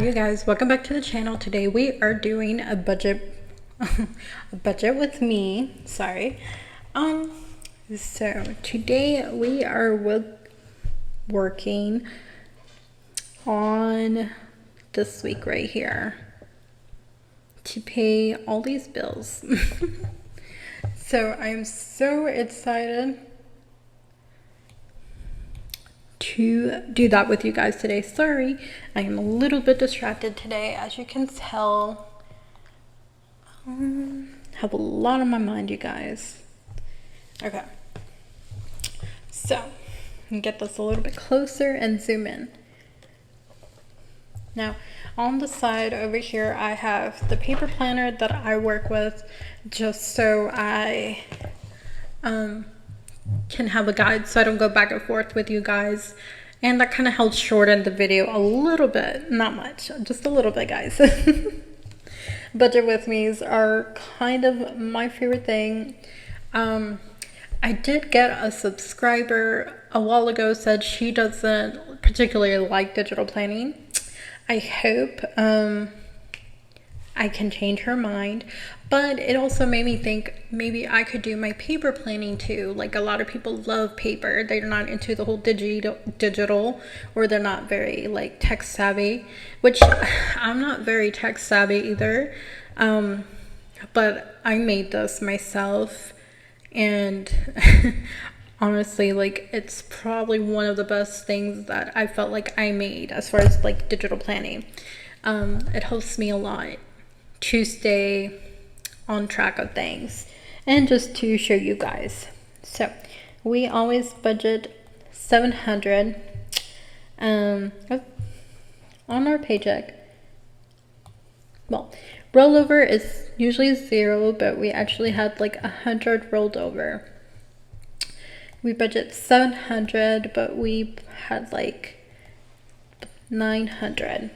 you guys, welcome back to the channel. Today we are doing a budget a budget with me. Sorry. So today we are working on this week right here to pay all these bills. So I'm so excited to do that with you guys today. Sorry, I am a little bit distracted today. As you can tell, have a lot on my mind, you guys. Okay, so get this a little bit closer and zoom in. Now, on the side over here, I have the paper planner that I work with just so I can have a guide so I don't go back and forth with you guys. And that kind of helps shorten the video a little bit, not much, just a little bit, guys. Budget with me's are kind of my favorite thing. I did get a subscriber a while ago said she doesn't particularly like digital planning. I hope I can change her mind, but it also made me think maybe I could do my paper planning too. Like, a lot of people love paper. They're not into the whole digital, or they're not very like tech savvy, which I'm not very tech savvy either. But I made this myself, and honestly, like, it's probably one of the best things that I felt like I made as far as like digital planning. It helps me a lot to stay on track of things and just to show you guys. So we always budget $700 on our paycheck. Well, rollover is usually 0, but we actually had like 100 rolled over. We budget $700, but we had like $900.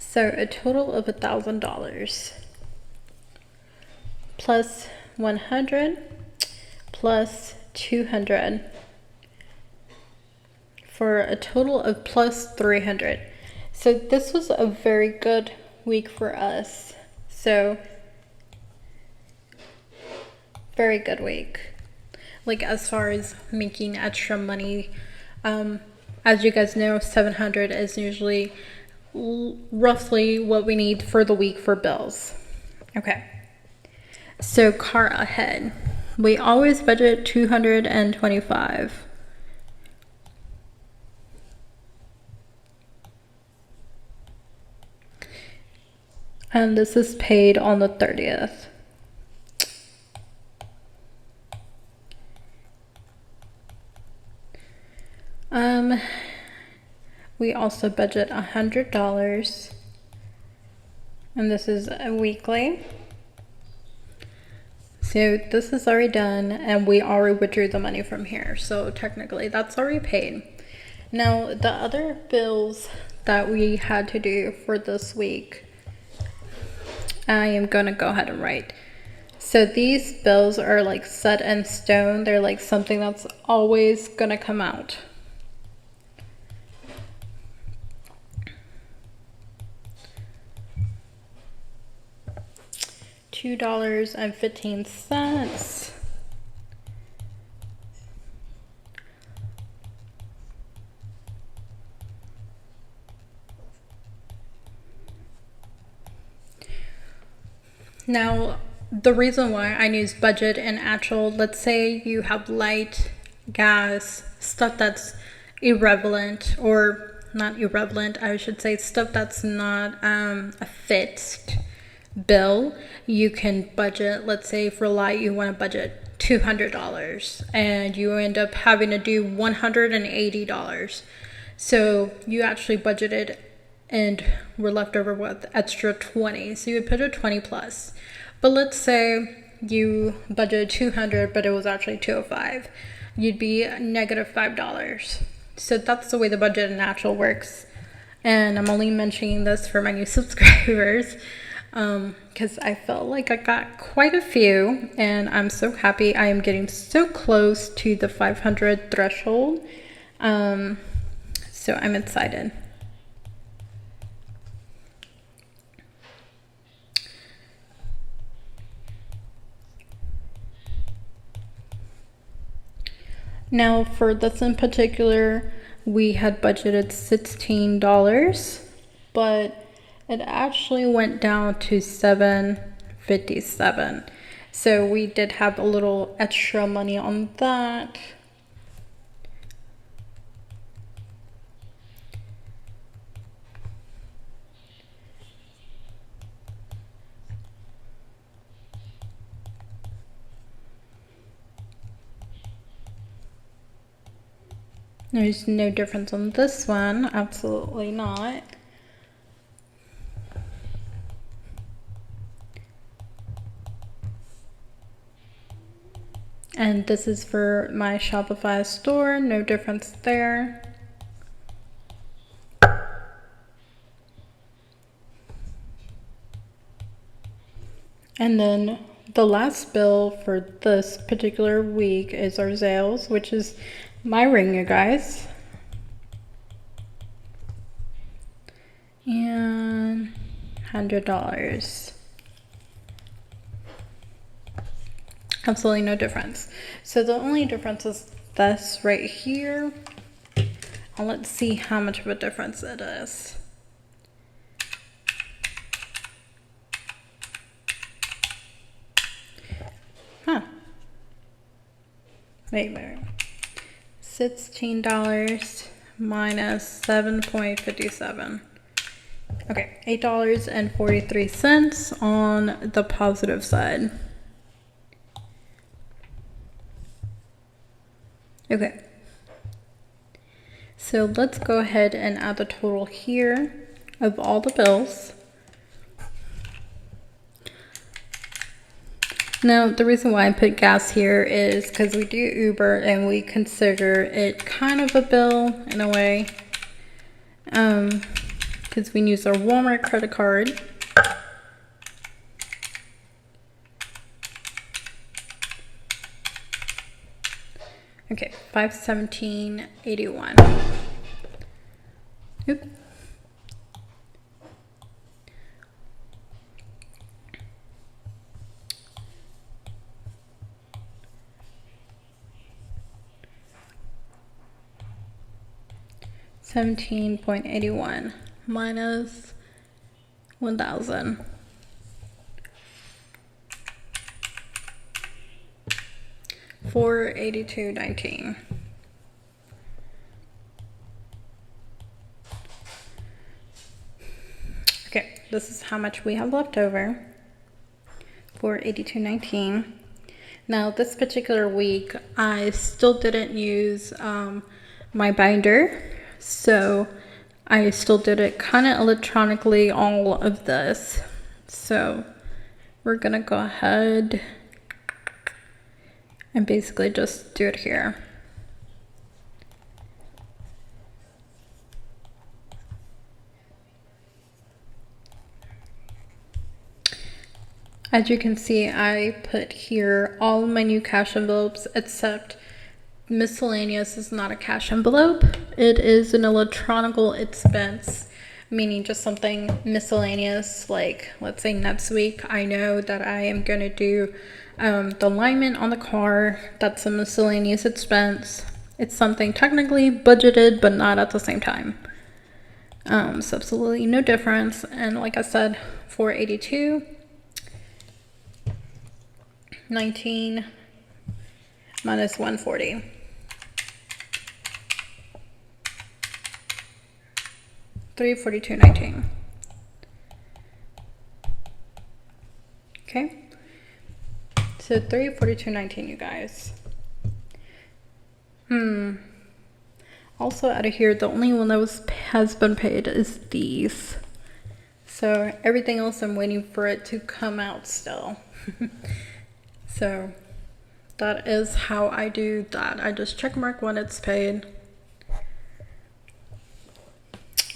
So a total of $1,000 plus 100 plus 200 for a total of plus 300. So this was a very good week for us. So very good week. Like, as far as making extra money, as you guys know, 700 is usually roughly what we need for the week for bills. Okay, so car ahead, we always budget $225. And this is paid on the 30th. We also budget $100, and this is a weekly. So this is already done, and we already withdrew the money from here. So technically that's already paid. Now, the other bills that we had to do for this week, I am gonna go ahead and write. So these bills are like set in stone. They're like something that's always gonna come out. $2.15. Now, the reason why I use budget and actual, let's say you have light, gas, stuff that's irrelevant, or not irrelevant, I should say stuff that's not a fixed bill. You can budget, let's say for light you want to budget $200 and you end up having to do $180. So you actually budgeted and we're left over with extra 20. So you would put a 20 plus. But let's say you budgeted 200 but it was actually 205. You'd be negative $5. So that's the way the budget and actual works. And I'm only mentioning this for my new subscribers, because I felt like I got quite a few, and I'm so happy I am getting so close to the 500 threshold. So I'm excited. Now for this in particular, we had budgeted $16, but it actually went down to $7.57. So we did have a little extra money on that. There's no difference on this one, absolutely not. And this is for my Shopify store, no difference there. And then the last bill for this particular week is our Zales, which is my ring, you guys. And $100. Absolutely no difference. So the only difference is this right here. And let's see how much of a difference it is. Huh. Wait. $16 minus 7.57. Okay, $8.43 on the positive side. Okay. So let's go ahead and add the total here of all the bills. Now, the reason why I put gas here is because we do Uber and we consider it kind of a bill in a way. Because we use our Walmart credit card. Okay, $517.81. Oop. $17.81 minus 1,000. $482.19. Okay, this is how much we have left over. $482.19. Now this particular week, I still didn't use my binder, so I still did it kind of electronically, all of this. So we're gonna go ahead and basically just do it here. As you can see, I put here all my new cash envelopes except miscellaneous is not a cash envelope. It is an electronical expense, meaning just something miscellaneous, like let's say next week I know that I am going to do the alignment on the car. That's a miscellaneous expense. It's something technically budgeted but not at the same time. So absolutely no difference. And like I said, $482.19 minus 140. $342.19. Okay, so $342.19, you guys. Also out of here, the only one that has been paid is these. So everything else I'm waiting for it to come out still. So that is how I do that. I just check mark when it's paid.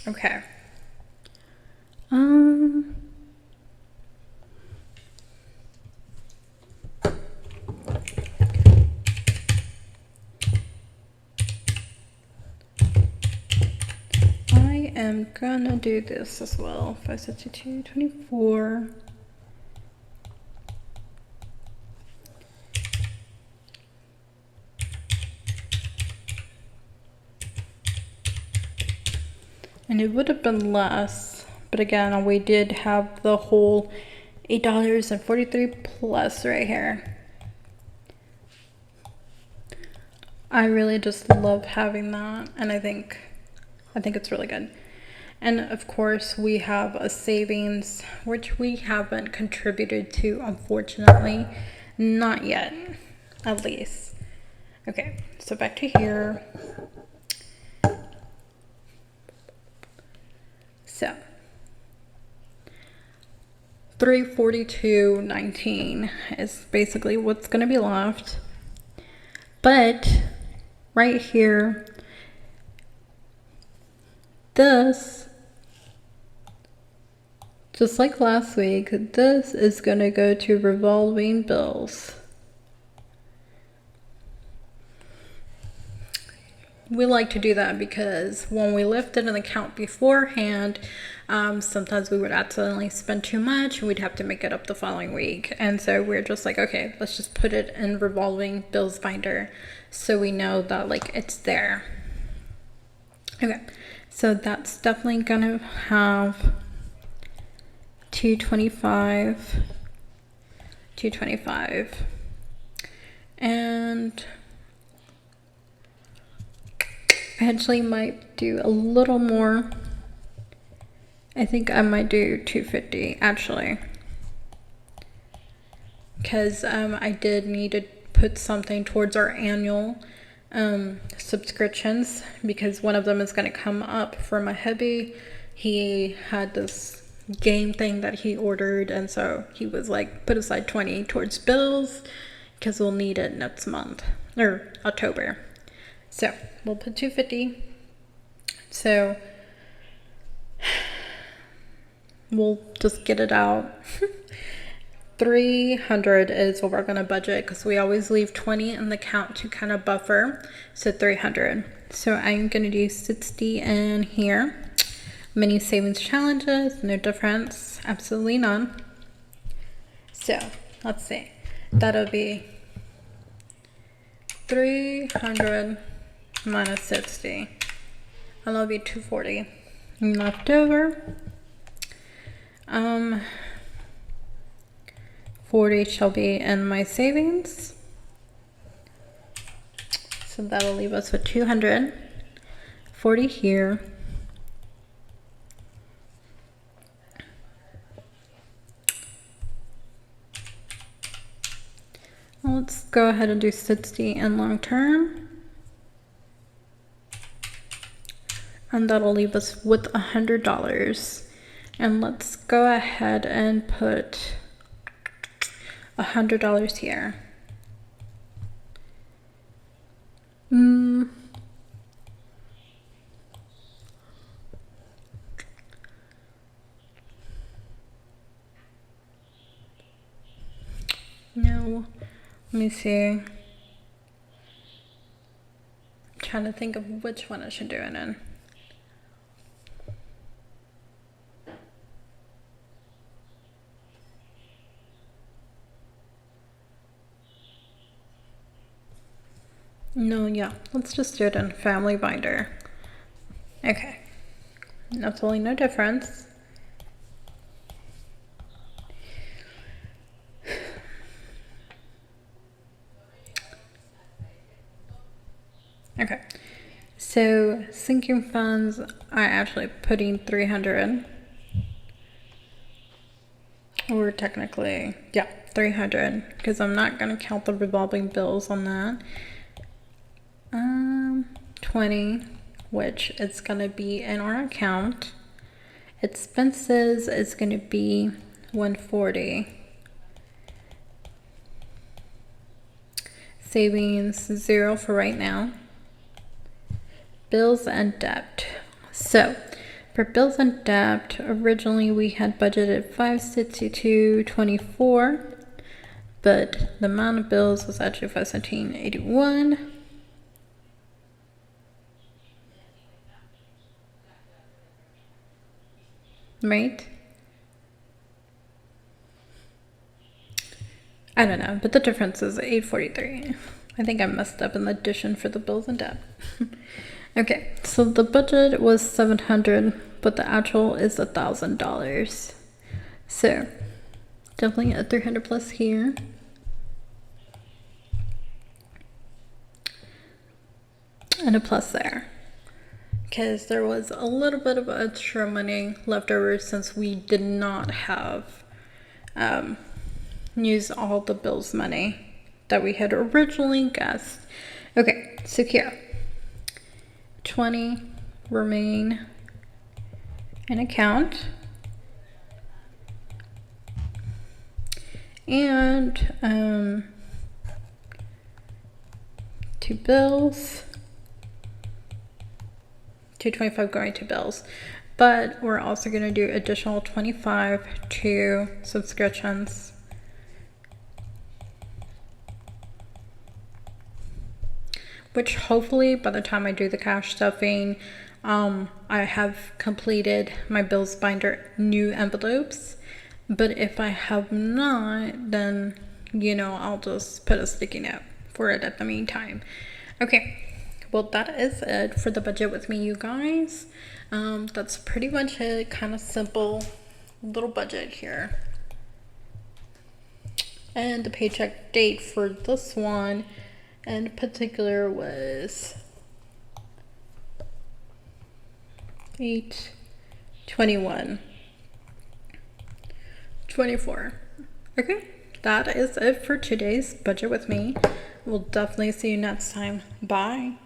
Okay. I am gonna do this as well. 562.24. And it would have been less, but again, we did have the whole $8.43 plus right here. I really just love having that, and I think it's really good. And of course, we have a savings, which we haven't contributed to, unfortunately. Not yet, at least. Okay, so back to here. So, $342.19 is basically what's going to be left. But right here, this, just like last week, this is going to go to revolving bills. We like to do that because when we lifted an account beforehand, sometimes we would accidentally spend too much and we'd have to make it up the following week. And so we're just like, okay, let's just put it in revolving bills binder so we know that like it's there. Okay, so that's definitely gonna have 225, and I actually might do a little more. I think I might do 250 actually, because I did need to put something towards our annual subscriptions, because one of them is going to come up for my hubby. He had this game thing that he ordered, and so he was like, put aside 20 towards bills because we'll need it next month or October. So we'll put 250. So we'll just get it out. 300 is what we're going to budget, because we always leave 20 in the account to kind of buffer. So 300. So I'm going to do 60 in here. Mini savings challenges, no difference, absolutely none. So let's see, that'll be 300 minus 60. That'll be 240. Left over, 40 shall be in my savings. So that'll leave us with 200. 40 here. Let's go ahead and do 60 in long term. And that'll leave us with $100. And let's go ahead and put $100 here. No. Let me see. I'm trying to think of which one I should do it in. No, yeah, let's just do it in family binder. Okay, absolutely no difference. Okay, so sinking funds, I actually putting 300, or technically, yeah, 300, because I'm not going to count the revolving bills on that. 20, which is going to be in our account. Expenses is going to be 140. Savings 0 for right now. Bills and debt. So for bills and debt, originally we had budgeted $562.24, but the amount of bills was actually $517.81. Right? I don't know, but the difference is $843. I think I messed up in the addition for the bills and debt. Okay, so the budget was $700, but the actual is $1,000. So definitely a 300 plus here. And a plus there. Because there was a little bit of extra money left over since we did not have used all the bills money that we had originally guessed. Okay, so here, 20 remain in account. And 2 bills. 225 going to bills, but we're also going to do additional 25 to subscriptions, which hopefully by the time I do the cash stuffing, I have completed my bills binder new envelopes. But if I have not, then I'll just put a sticky note for it at the meantime. Okay, well, that is it for the budget with me, you guys. That's pretty much it. Kind of simple little budget here. And the paycheck date for this one in particular was 8/21/24. Okay, that is it for today's budget with me. We'll definitely see you next time. Bye.